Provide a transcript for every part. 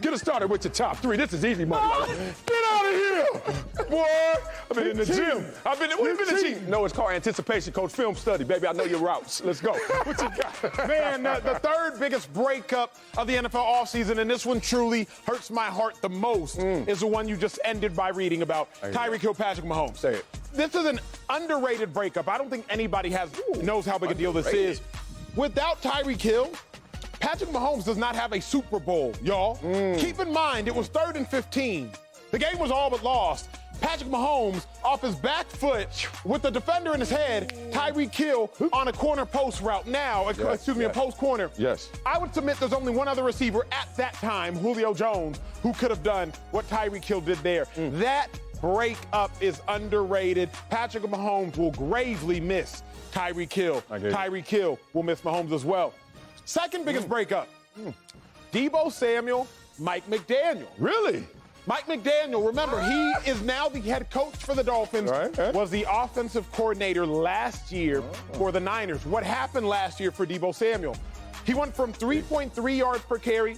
Get us started with your top three. This is easy money. Get out of here, boy. I've been in the gym. What have you been cheating? No, it's called anticipation, coach. Film study, baby. I know your routes. Let's go. What you got? Man, the third biggest breakup of the NFL offseason, and this one truly hurts my heart the most, is the one you just ended by reading about. Tyreek Hill, Patrick Mahomes. Say it. This is an underrated breakup. I don't think anybody knows how big a deal this is. Without Tyreek Hill, Patrick Mahomes does not have a Super Bowl, y'all. Keep in mind, it was 3rd and 15. The game was all but lost. Patrick Mahomes, off his back foot, with the defender in his head, Tyreek Hill on a corner post route. Now, a post corner. Yes. I would submit there's only one other receiver at that time, Julio Jones, who could have done what Tyreek Hill did there. That breakup is underrated. Patrick Mahomes will gravely miss Tyreek Hill. Tyreek Hill will miss Mahomes as well. Second biggest breakup, Deebo Samuel, Mike McDaniel. Really? Mike McDaniel, remember, he is now the head coach for the Dolphins, was the offensive coordinator last year for the Niners. What happened last year for Deebo Samuel? He went from 3.3 yards per carry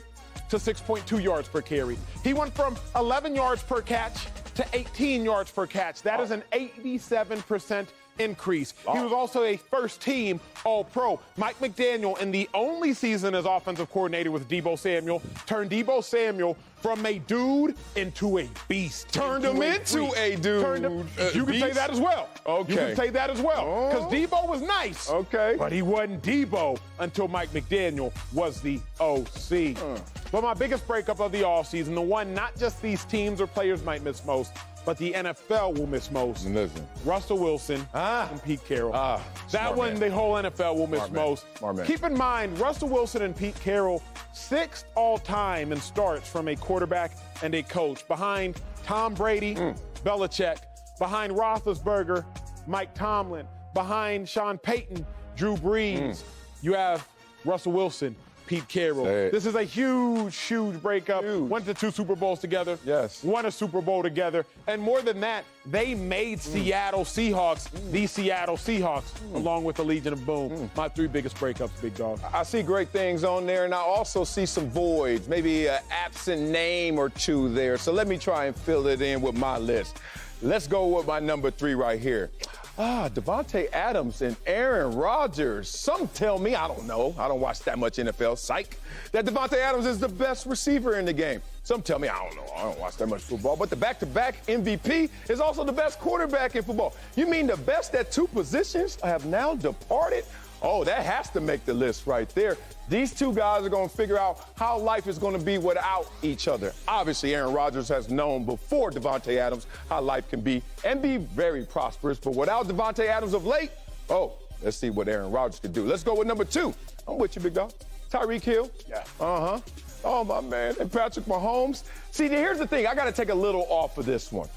to 6.2 yards per carry. He went from 11 yards per catch to 18 yards per catch. That is an 87% increase. He was also a first-team All-Pro. Mike McDaniel, in the only season as offensive coordinator with Deebo Samuel, turned Deebo Samuel from a dude into a beast. Turned him into a dude. You can say that as well. Okay. You can say that as well. Because Deebo was nice. Okay. But he wasn't Deebo until Mike McDaniel was the OC. But my biggest breakup of the offseason, the one not just these teams or players might miss most, but the NFL will miss most. Listen. Russell Wilson and Pete Carroll. That one, man. the whole NFL will miss most. Keep in mind, Russell Wilson and Pete Carroll, 6th all-time in starts from a quarterback and a coach. Behind Tom Brady, Belichick. Behind Roethlisberger, Mike Tomlin. Behind Sean Payton, Drew Brees. You have Russell Wilson, Pete Carroll. This is a huge, huge breakup. Went to 2 Super Bowls together. Yes. Won a Super Bowl together. And more than that, they made Seattle Seahawks the Seattle Seahawks, along with the Legion of Boom. My 3 biggest breakups, big dog. I see great things on there, and I also see some voids, maybe an absent name or 2 there. So let me try and fill it in with my list. Let's go with my number 3 right here. Davante Adams and Aaron Rodgers. Some tell me, I don't know, I don't watch that much NFL, psych, that Davante Adams is the best receiver in the game. Some tell me, I don't know, I don't watch that much football, but the back-to-back MVP is also the best quarterback in football. You mean the best at 2 positions have now departed? Oh, that has to make the list right there. These 2 guys are going to figure out how life is going to be without each other. Obviously, Aaron Rodgers has known before Davante Adams how life can be and be very prosperous. But without Davante Adams of late, let's see what Aaron Rodgers can do. Let's go with number 2. I'm with you, big dog. Tyreek Hill. Yeah. Oh, my man. And Patrick Mahomes. See, here's the thing. I got to take a little off of this one.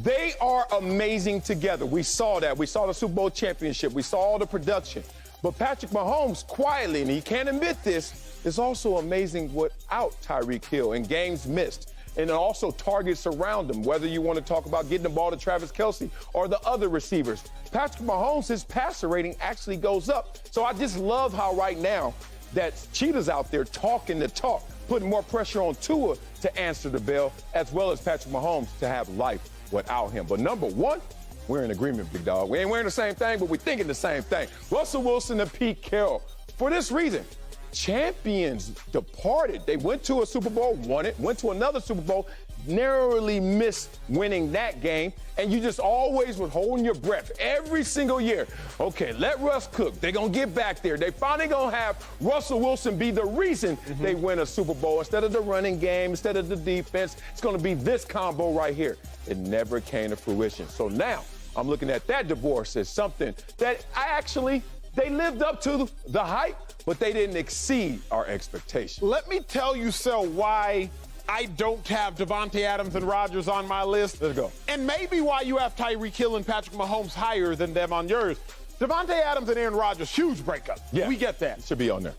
They are amazing together. We saw that. We saw the Super Bowl championship. We saw all the production. But Patrick Mahomes, quietly, and he can't admit this, is also amazing without Tyreek Hill and games missed. And also targets around him, whether you want to talk about getting the ball to Travis Kelce or the other receivers. Patrick Mahomes, his passer rating actually goes up. So I just love how right now that Cheetah's out there talking the talk, putting more pressure on Tua to answer the bell, as well as Patrick Mahomes to have life without him. But number 1, we're in agreement, big dog. We ain't wearing the same thing, but we're thinking the same thing. Russell Wilson and Pete Carroll. For this reason, champions departed. They went to a Super Bowl, won it, went to another Super Bowl, narrowly missed winning that game, and you just always was holding your breath every single year. Okay, let Russ cook. They're going to get back there. They finally going to have Russell Wilson be the reason they win a Super Bowl. Instead of the running game, instead of the defense, it's going to be this combo right here. It never came to fruition. So now I'm looking at that divorce as something that they lived up to the hype, but they didn't exceed our expectations. Let me tell you, why I don't have Davante Adams and Rodgers on my list. Let's go. And maybe why you have Tyreek Hill and Patrick Mahomes higher than them on yours. Davante Adams and Aaron Rodgers, huge breakup. Yeah. We get that. It should be on there.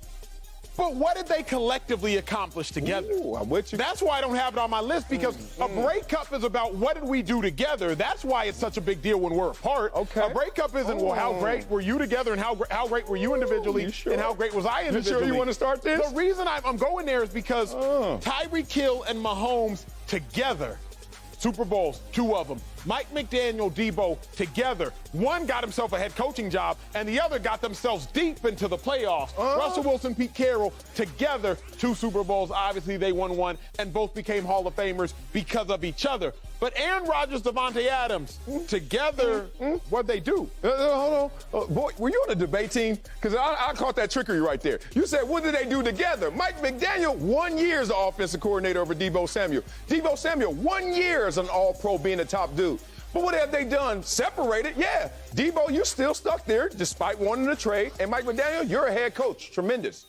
But what did they collectively accomplish together? Ooh, I'm with you. That's why I don't have it on my list, because a breakup is about what did we do together. That's why it's such a big deal when we're apart. Okay. A breakup isn't, well, how great were you together and how great were you individually and how great was I individually. You sure you want to start this? The reason I'm going there is because Tyreek Hill and Mahomes together, Super Bowls, 2 of them. Mike McDaniel, Debo together. One got himself a head coaching job, and the other got themselves deep into the playoffs. Russell Wilson, Pete Carroll together, 2 Super Bowls. Obviously, they won 1, and both became Hall of Famers because of each other. But Aaron Rodgers-Davante Adams together, what'd they do? Hold on. Boy, were you on the debate team? Because I caught that trickery right there. You said, what did they do together? Mike McDaniel, 1 year as the offensive coordinator over Debo Samuel. Debo Samuel, 1 year as an all-pro being the top dude. But what have they done? Separated? Yeah. Debo, you still stuck there despite wanting to trade. And Mike McDaniel, you're a head coach. Tremendous.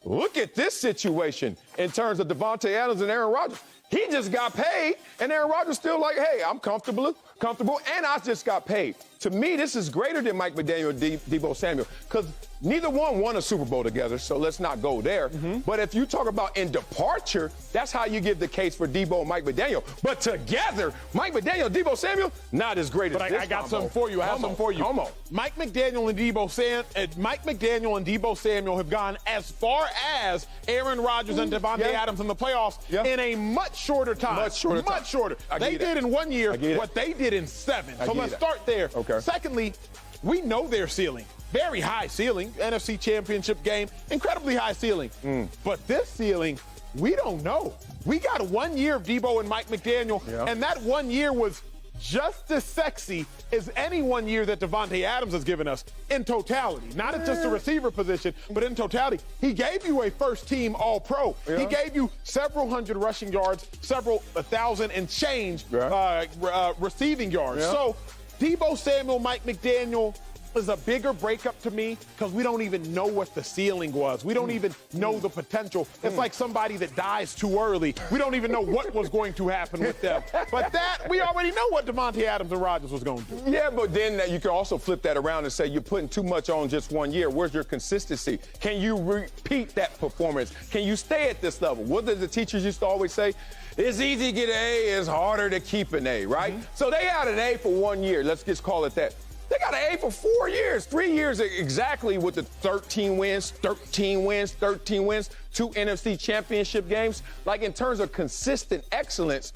Look at this situation in terms of Davante Adams and Aaron Rodgers. He just got paid, and Aaron Rodgers still like, hey, I'm comfortable, and I just got paid. To me, this is greater than Mike McDaniel and Debo Samuel, because neither one won a Super Bowl together, so let's not go there. But if you talk about in departure, that's how you give the case for Debo and Mike McDaniel. But together, Mike McDaniel, Debo Samuel, not as great as this. But I got something for you. I have something for you. Come on. Mike McDaniel and Debo Samuel have gone as far as Aaron Rodgers and Davante Adams in the playoffs in a much shorter time. Much shorter. They did in 1 year what they did in 7. So let's start there. Okay. Secondly, we know their ceiling. Very high ceiling. NFC Championship game, incredibly high ceiling. But this ceiling, we don't know. We got 1 year of Debo and Mike McDaniel, and that 1 year was just as sexy as any 1 year that Davante Adams has given us in totality. Not at just a receiver position, but in totality. He gave you a first-team All-Pro. He gave you several hundred rushing yards, several 1,000 and change receiving yards. So Debo Samuel, Mike McDaniel is a bigger breakup to me because we don't even know what the ceiling was. We don't even know the potential. It's like somebody that dies too early. We don't even know what was going to happen with them. But that, we already know what Davante Adams and Rodgers was going to do. Yeah, but then you can also flip that around and say you're putting too much on just 1 year. Where's your consistency? Can you repeat that performance? Can you stay at this level? What did the teachers used to always say? It's easy to get an A, it's harder to keep an A, right? So they had an A for 1 year. Let's just call it that. They got an A for 4 years, 3 years exactly with the 13 wins, 2 NFC championship games. Like in terms of consistent excellence,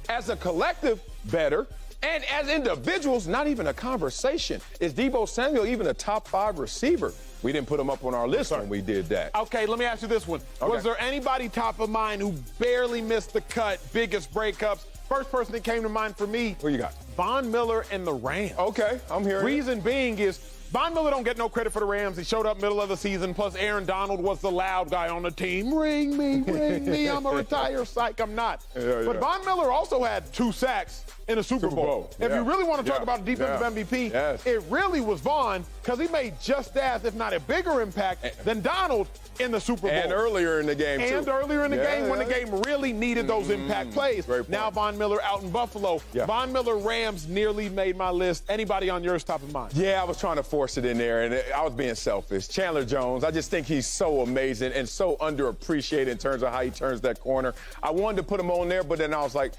as a collective, better. And as individuals, not even a conversation. Is Debo Samuel even a top 5 receiver? We didn't put him up on our list when we did that. Okay, let me ask you this one. Was there anybody top of mind who barely missed the cut, biggest breakups? First person that came to mind for me. Who you got? Von Miller and the Rams. Okay, I'm hearing Reason being is Von Miller don't get no credit for the Rams. He showed up middle of the season. Plus, Aaron Donald was the loud guy on the team. Ring me. I'm a retired psych. I'm not. But Von Miller also had 2 sacks in a Super Bowl. If you really want to talk about defensive MVP, it really was Von, because he made just as, if not a bigger impact than Donald in the Super Bowl. And earlier in the game, too. When the game really needed those impact plays. Now Von Miller out in Buffalo. Von Miller Rams nearly made my list. Anybody on yours top of mind? Yeah, I was trying to force it in there, and I was being selfish. Chandler Jones, I just think he's so amazing and so underappreciated in terms of how he turns that corner. I wanted to put him on there, but then I was like,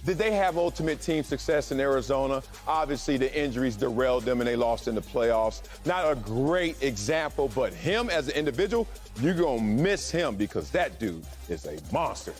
did they have ultimate team success in Arizona? Obviously, the injuries derailed them, and they lost in the playoffs. Not a great example, but him as an individual, you're going to miss him because that dude is a monster.